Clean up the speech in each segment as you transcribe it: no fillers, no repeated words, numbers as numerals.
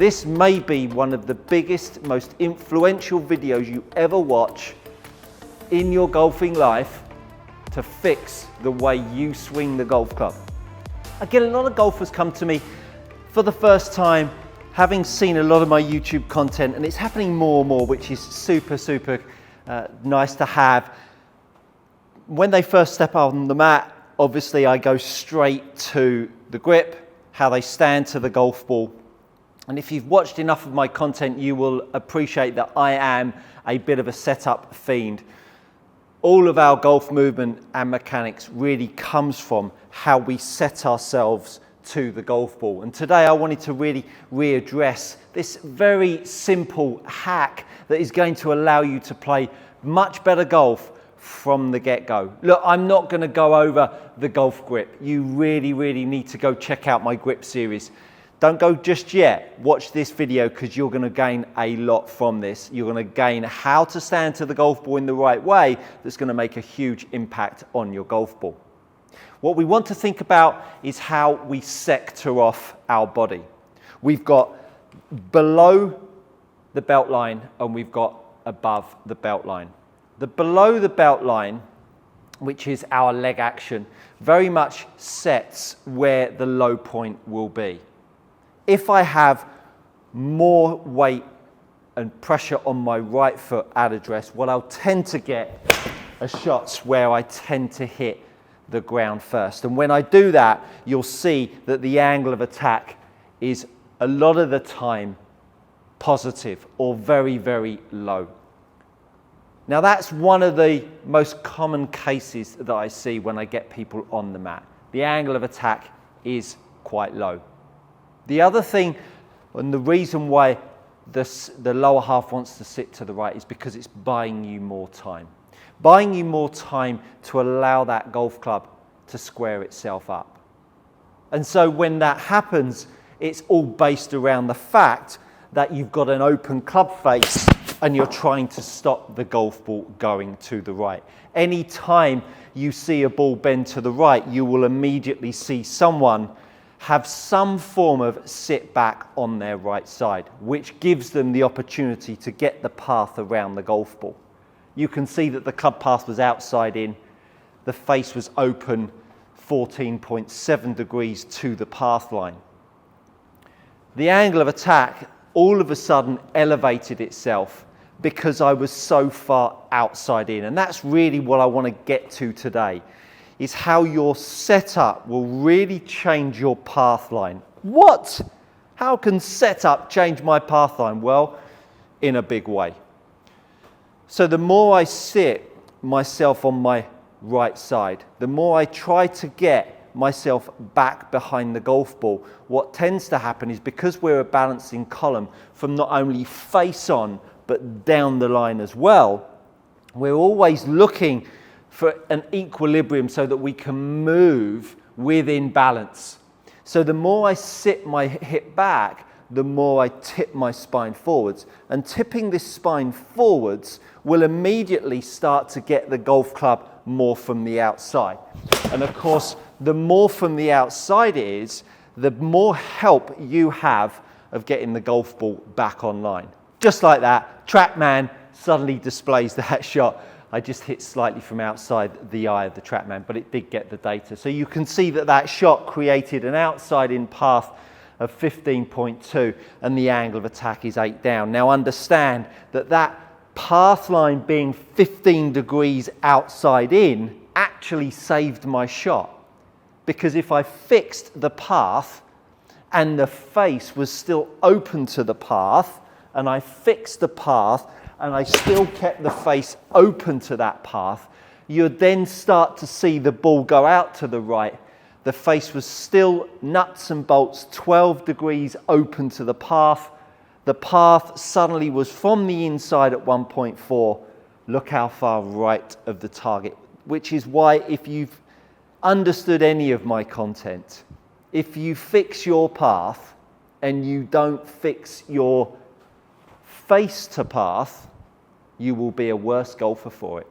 This may be one of the biggest, most influential videos you ever watch in your golfing life to fix the way you swing the golf club. I get a lot of golfers come to me for the first time, having seen a lot of my YouTube content, and it's happening more and more, which is super nice to have. When they first step on the mat, obviously I go straight to the grip, how they stand to the golf ball. And if you've watched enough of my content, you will appreciate that I am a bit of a setup fiend. All of our golf movement and mechanics really comes from how we set ourselves to the golf ball. And today I wanted to really readdress this very simple hack that is going to allow you to play much better golf from the get-go. Look, I'm not going to go over the golf grip. You really need to go check out my grip series. Don't go just yet. Watch this video because you're going to gain a lot from this. You're going to gain how to stand to the golf ball in the right way that's going to make a huge impact on your golf ball. What we want to think about is how we sector off our body. We've got below the belt line and we've got above the belt line. The below the belt line, which is our leg action, very much sets where the low point will be. If I have more weight and pressure on my right foot at address, what I'll tend to get are shots where I tend to hit the ground first. And when I do that, you'll see that the angle of attack is a lot of the time positive or very low. Now that's one of the most common cases that I see when I get people on the mat. The angle of attack is quite low. The other thing, and the reason why the lower half wants to sit to the right, is because it's buying you more time. Buying you more time to allow that golf club to square itself up. And so when that happens, it's all based around the fact that you've got an open club face and you're trying to stop the golf ball going to the right. Any time you see a ball bend to the right, you will immediately see someone have some form of sit back on their right side, which gives them the opportunity to get the path around the golf ball. You can see that the club path was outside in, the face was open 14.7 degrees to the path line. The angle of attack all of a sudden elevated itself because I was so far outside in. And that's really what I want to get to today, is how your setup will really change your path line. What? How can setup change my path line? Well, in a big way. So the more I sit myself on my right side, the more I try to get myself back behind the golf ball, what tends to happen is, because we're a balancing column from not only face on but down the line as well, we're always looking for an equilibrium so that we can move within balance. So the more I sit my hip back, the more I tip my spine forwards. And tipping this spine forwards will immediately start to get the golf club more from the outside. And of course, the more from the outside it is, the more help you have of getting the golf ball back online. Just like that, TrackMan suddenly displays that shot. I just hit slightly from outside the eye of the TrackMan, but it did get the data. So you can see that that shot created an outside-in path of 15.2 and the angle of attack is 8 down. Now understand that that path line being 15 degrees outside in actually saved my shot, because if I fixed the path and the face was still open to the path, and I fixed the path and I still kept the face open to that path, you'd then start to see the ball go out to the right. The face was still nuts and bolts 12 degrees open to the path. The path suddenly was from the inside at 1.4. Look how far right of the target, which is why, if you've understood any of my content, if you fix your path and you don't fix your face to path, you will be a worse golfer for it,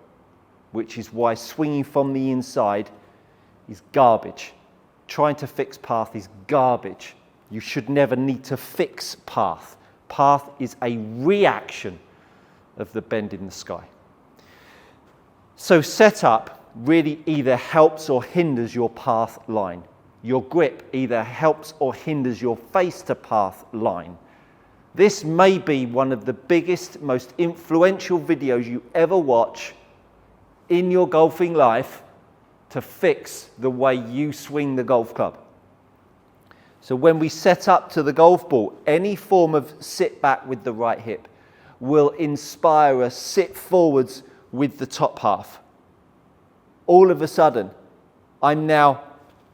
which is why swinging from the inside is garbage. Trying to fix path is garbage. You should never need to fix path. Path is a reaction of the bend in the sky. So setup really either helps or hinders your path line. Your grip either helps or hinders your face to path line. This may be one of the biggest, most influential videos you ever watch in your golfing life to fix the way you swing the golf club. So when we set up to the golf ball, any form of sit back with the right hip will inspire a sit forwards with the top half. All of a sudden, I'm now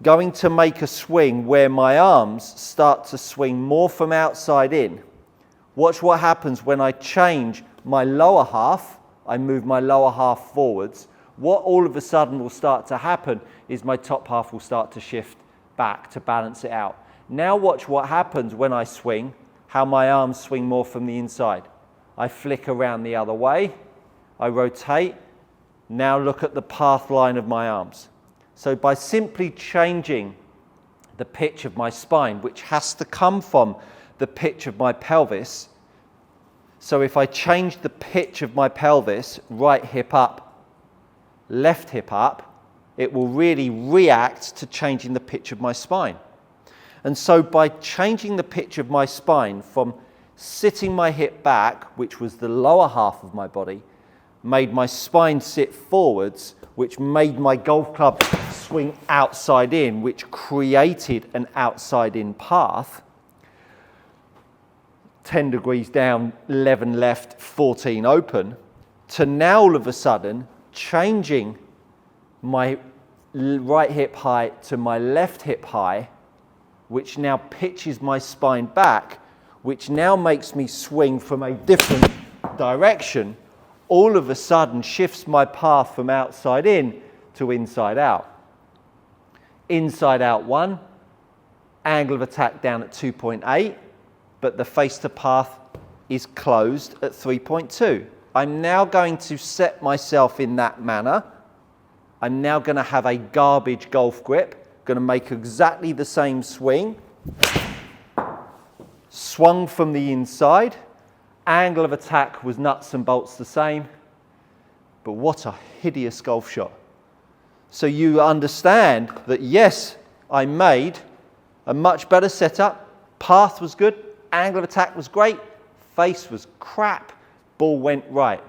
going to make a swing where my arms start to swing more from outside in. Watch what happens when I change my lower half. I move my lower half forwards. What all of a sudden will start to happen is my top half will start to shift back to balance it out. Now watch what happens when I swing, how my arms swing more from the inside. I flick around the other way, I rotate. Now look at the path line of my arms. So by simply changing the pitch of my spine, which has to come from the pitch of my pelvis, so if I change the pitch of my pelvis, right hip up, left hip up, it will really react to changing the pitch of my spine. And so by changing the pitch of my spine from sitting my hip back, which was the lower half of my body, made my spine sit forwards, which made my golf club swing outside in, which created an outside in path. 10 degrees down, 11 left, 14 open, to now all of a sudden changing my right hip high to my left hip high, which now pitches my spine back, which now makes me swing from a different direction, all of a sudden shifts my path from outside in to inside out. Inside out 1, angle of attack down at 2.8, but the face to path is closed at 3.2. I'm now going to set myself in that manner. I'm now going to have a garbage golf grip. Going to make exactly the same swing. Swung from the inside. Angle of attack was nuts and bolts the same. But what a hideous golf shot. So you understand that yes, I made a much better setup. Path was good. Angle of attack was great. Face was crap. Ball went right.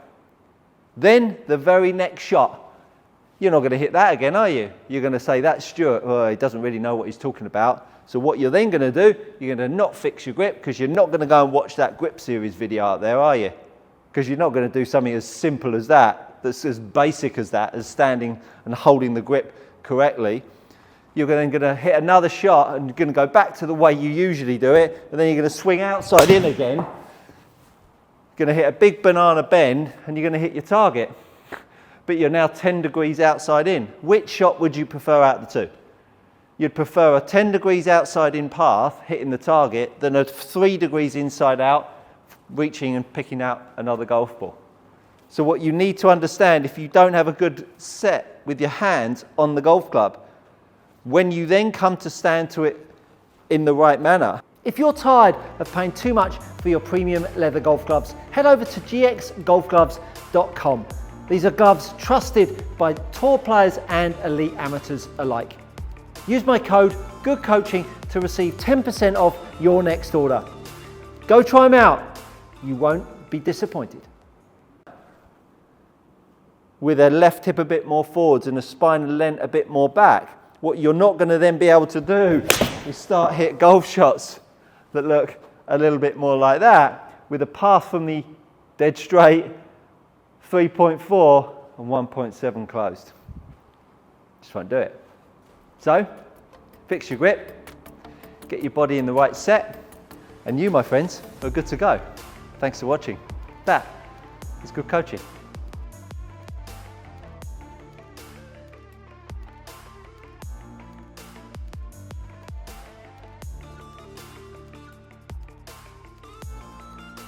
Then the very next shot. You're not going to hit that again, are you? You're going to say, that's Stuart. Oh, he doesn't really know what he's talking about. So what you're then going to do, you're going to not fix your grip, because you're not going to go and watch that grip series video out there, are you? Because you're not going to do something as simple as that, that's as basic as that, as standing and holding the grip correctly. You're then going to hit another shot and you're going to go back to the way you usually do it, and then you're going to swing outside in again. You're going to hit a big banana bend and you're going to hit your target. But you're now 10 degrees outside in. Which shot would you prefer out of the two? You'd prefer a 10 degrees outside in path, hitting the target, than a 3 degrees inside out, reaching and picking out another golf ball. So what you need to understand, if you don't have a good set with your hands on the golf club, when you then come to stand to it in the right manner. If you're tired of paying too much for your premium leather golf gloves, head over to gxgolfgloves.com. These are gloves trusted by tour players and elite amateurs alike. Use my code GOODCOACHING to receive 10% off your next order. Go try them out. You won't be disappointed. With a left hip a bit more forwards and a spine lent a bit more back, what you're not going to then be able to do is start hit golf shots that look a little bit more like that, with a path from the dead straight, 3.4 and 1.7 closed. Just won't do it. So, fix your grip, get your body in the right set, and you, my friends, are good to go. Thanks for watching. That is good coaching.